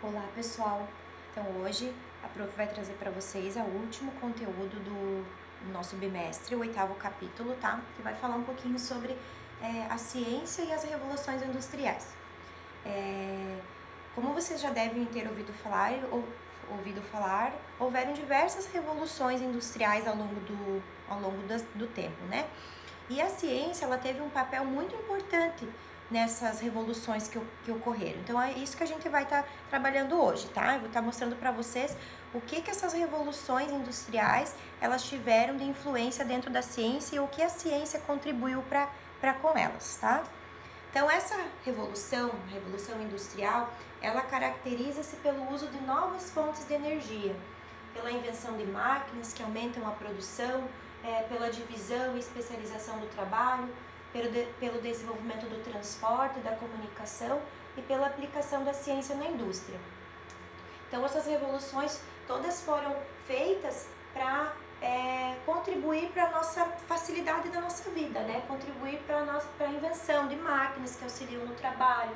Olá pessoal, então hoje a Prof vai trazer para vocês o último conteúdo do nosso bimestre, o 8º capítulo, tá? Que vai falar um pouquinho sobre a ciência e as revoluções industriais. Como vocês já devem ter ouvido falar, houveram diversas revoluções industriais ao longo do tempo, né? E a ciência, ela teve um papel muito importante nessas revoluções que ocorreram. Então, é isso que a gente vai estar trabalhando hoje, tá? Eu vou estar mostrando para vocês o que essas revoluções industriais, elas tiveram de influência dentro da ciência e o que a ciência contribuiu para com elas, tá? Então, essa revolução industrial, ela caracteriza-se pelo uso de novas fontes de energia, pela invenção de máquinas que aumentam a produção, pela divisão e especialização do trabalho, pelo desenvolvimento do transporte, da comunicação e pela aplicação da ciência na indústria. Então, essas revoluções todas foram feitas para contribuir para a nossa facilidade da nossa vida, né? Contribuir para a invenção de máquinas que auxiliam no trabalho,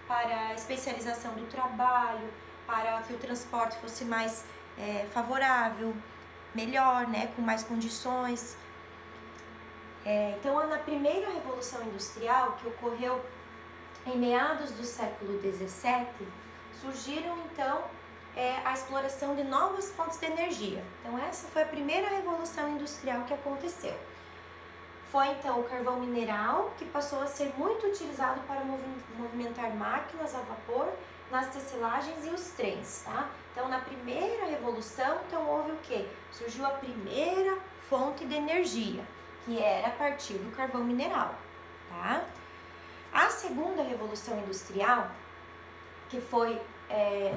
para a especialização do trabalho, para que o transporte fosse mais favorável, melhor, né? Com mais condições. Então, na primeira Revolução Industrial, que ocorreu em meados do século XVII, surgiram então a exploração de novas fontes de energia. Então, essa foi a primeira Revolução Industrial que aconteceu. Foi então o carvão mineral, que passou a ser muito utilizado para movimentar máquinas a vapor nas tecelagens e os trens, tá? Então, na primeira revolução, então houve o quê? Surgiu a primeira fonte de energia, que era a partir do carvão mineral, tá? A segunda revolução industrial, que foi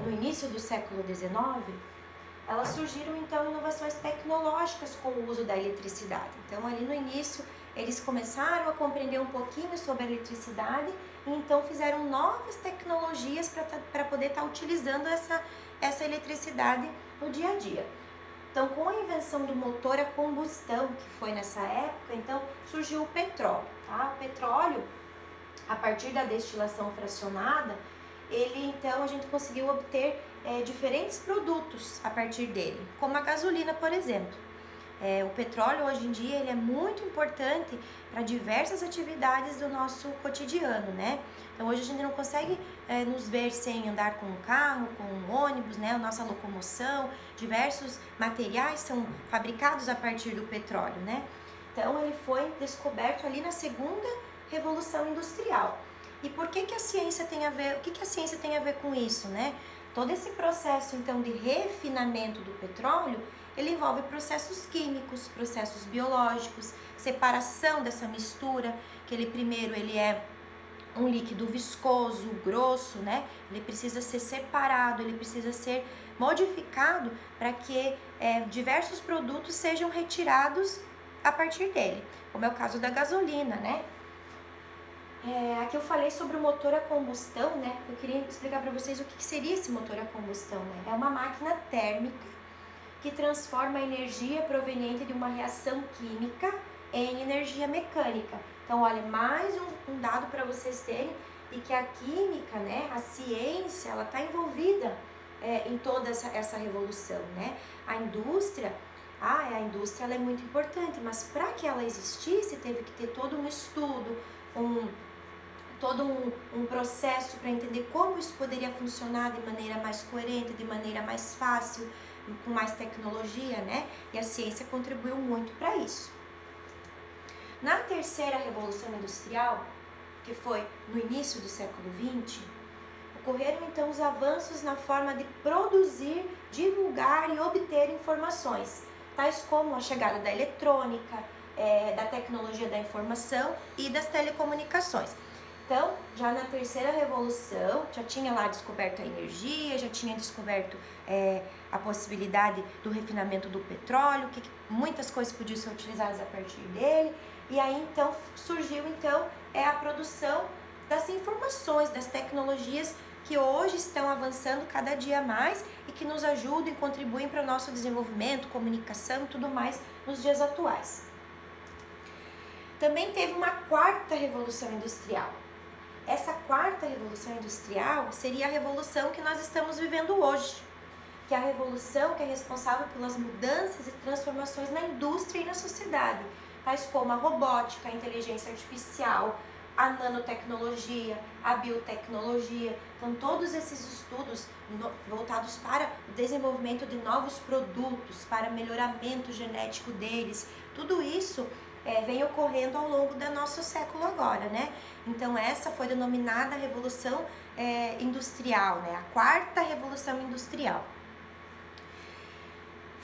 no início do século XIX, elas surgiram então inovações tecnológicas com o uso da eletricidade. Então, ali no início, eles começaram a compreender um pouquinho sobre a eletricidade e então fizeram novas tecnologias para poder estar utilizando essa eletricidade no dia a dia. Então, com a invenção do motor a combustão, que foi nessa época, então surgiu o petróleo, tá? O petróleo, a partir da destilação fracionada, então a gente conseguiu obter diferentes produtos a partir dele, como a gasolina, por exemplo. O petróleo hoje em dia ele é muito importante para diversas atividades do nosso cotidiano, né? Então hoje a gente não consegue nos ver sem andar com um carro, com um ônibus, né? A nossa locomoção, diversos materiais são fabricados a partir do petróleo, né? Então ele foi descoberto ali na segunda revolução industrial. E por que a ciência tem a ver? O que a ciência tem a ver com isso, né? Todo esse processo então de refinamento do petróleo, ele envolve processos químicos, processos biológicos, separação dessa mistura, que ele é um líquido viscoso, grosso, né? Ele precisa ser separado, ele precisa ser modificado para que diversos produtos sejam retirados a partir dele, como é o caso da gasolina, né? Aqui eu falei sobre o motor a combustão, né? Eu queria explicar para vocês o que seria esse motor a combustão, né? É uma máquina térmica que transforma a energia proveniente de uma reação química em energia mecânica. Então, olha, mais um dado para vocês terem de que a química, né? A ciência, ela está envolvida em toda essa revolução, né? A indústria ela é muito importante, mas para que ela existisse, teve que ter todo um estudo, todo um processo para entender como isso poderia funcionar de maneira mais coerente, de maneira mais fácil, com mais tecnologia, né? E a ciência contribuiu muito para isso. Na terceira revolução industrial, que foi no início do século XX, ocorreram então os avanços na forma de produzir, divulgar e obter informações, tais como a chegada da eletrônica, da tecnologia da informação e das telecomunicações. Então, já na terceira revolução, já tinha lá descoberto a energia, já tinha descoberto a possibilidade do refinamento do petróleo, que muitas coisas podiam ser utilizadas a partir dele, e aí então surgiu a produção das informações, das tecnologias que hoje estão avançando cada dia mais e que nos ajudam e contribuem para o nosso desenvolvimento, comunicação e tudo mais nos dias atuais. Também teve uma quarta revolução industrial. essa quarta revolução industrial seria a revolução que nós estamos vivendo hoje, que é a revolução que é responsável pelas mudanças e transformações na indústria e na sociedade, tais como a robótica, a inteligência artificial, a nanotecnologia, a biotecnologia. Então, todos esses estudos voltados para o desenvolvimento de novos produtos, para melhoramento genético deles, tudo isso vem ocorrendo ao longo do nosso século agora, né? Então, essa foi denominada Revolução Industrial, né? A quarta Revolução Industrial.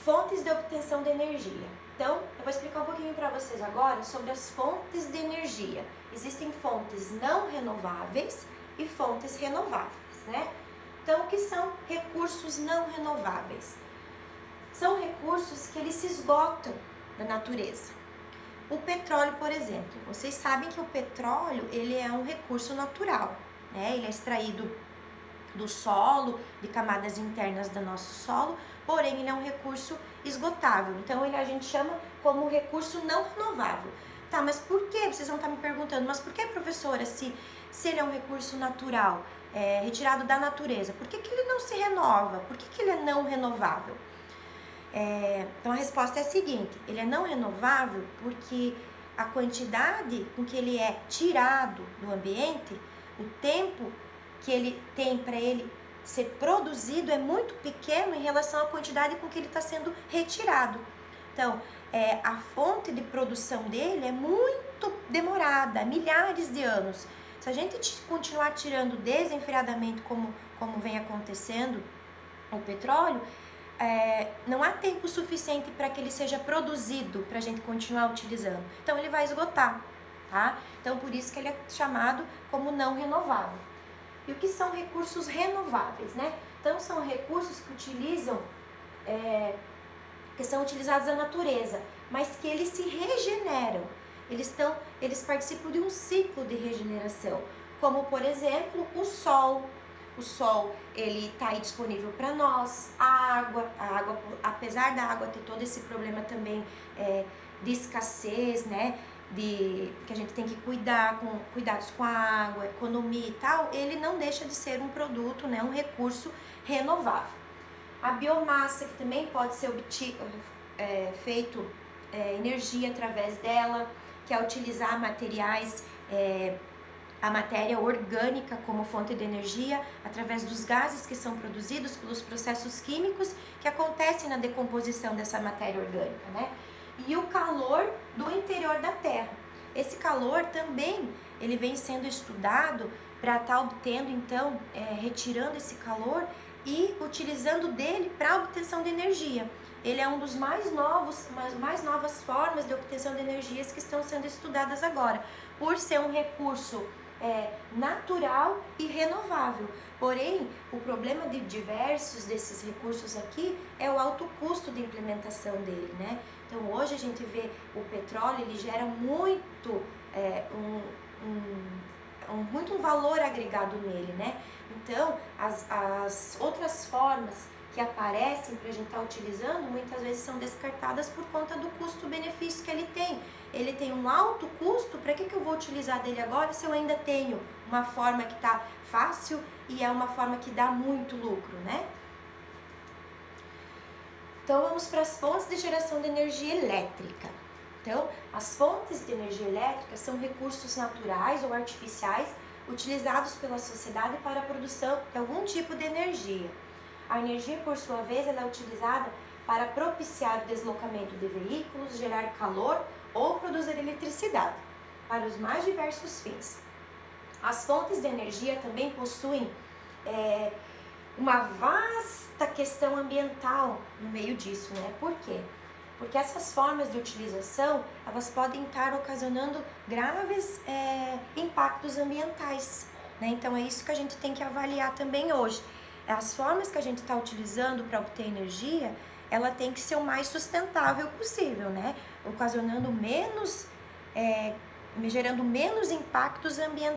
Fontes de obtenção de energia. Então, eu vou explicar um pouquinho para vocês agora sobre as fontes de energia. Existem fontes não renováveis e fontes renováveis, né? Então, o que são recursos não renováveis? São recursos que eles se esgotam da natureza. O petróleo, por exemplo, vocês sabem que o petróleo, ele é um recurso natural, né? Ele é extraído do solo, de camadas internas do nosso solo, porém ele é um recurso esgotável. Então a gente chama como recurso não renovável. Tá, mas por que? Vocês vão estar me perguntando, mas por que, professora, se ele é um recurso natural, retirado da natureza, por que ele não se renova? Por que ele é não renovável? Então a resposta é a seguinte: ele é não renovável porque a quantidade com que ele é tirado do ambiente, o tempo que ele tem para ele ser produzido é muito pequeno em relação à quantidade com que ele está sendo retirado. Então, a fonte de produção dele é muito demorada, milhares de anos. Se a gente continuar tirando desenfreadamente, como vem acontecendo o petróleo, não há tempo suficiente para que ele seja produzido para a gente continuar utilizando. Então, ele vai esgotar, tá? Então, por isso que ele é chamado como não renovável. E o que são recursos renováveis, né? Então, são recursos que são utilizados na natureza, mas que eles se regeneram. Eles participam de um ciclo de regeneração, como, por exemplo, o sol. O sol, ele está aí disponível para nós. A água, apesar da água ter todo esse problema também de escassez, né? Que a gente tem que cuidados com a água, economia e tal, ele não deixa de ser um produto, né, um recurso renovável. A biomassa, que também pode ser feito energia através dela, que é utilizar materiais, a matéria orgânica como fonte de energia, através dos gases que são produzidos pelos processos químicos que acontecem na decomposição dessa matéria orgânica, né? E o calor do interior da Terra. Esse calor também, ele vem sendo estudado para estar obtendo, então, retirando esse calor e utilizando dele para obtenção de energia. Ele é um dos mais novas formas de obtenção de energias que estão sendo estudadas agora, por ser um recurso natural e renovável. Porém, o problema de diversos desses recursos aqui é o alto custo de implementação dele, né? Então, hoje a gente vê o petróleo, ele gera muito um valor agregado nele, né? Então, as outras formas que aparecem para a gente estar utilizando, muitas vezes são descartadas por conta do custo-benefício que ele tem. Ele tem um alto custo, para que eu vou utilizar dele agora se eu ainda tenho uma forma que está fácil e é uma forma que dá muito lucro, né? Então, vamos para as fontes de geração de energia elétrica. Então, as fontes de energia elétrica são recursos naturais ou artificiais utilizados pela sociedade para a produção de algum tipo de energia. A energia, por sua vez, ela é utilizada para propiciar o deslocamento de veículos, gerar calor ou produzir eletricidade, para os mais diversos fins. As fontes de energia também possuem uma vasta questão ambiental no meio disso, né? Por quê? Porque essas formas de utilização, elas podem estar ocasionando graves impactos ambientais, né? Então é isso que a gente tem que avaliar também hoje. As formas que a gente está utilizando para obter energia, ela tem que ser o mais sustentável possível, né? Ocasionando gerando menos impactos ambientais.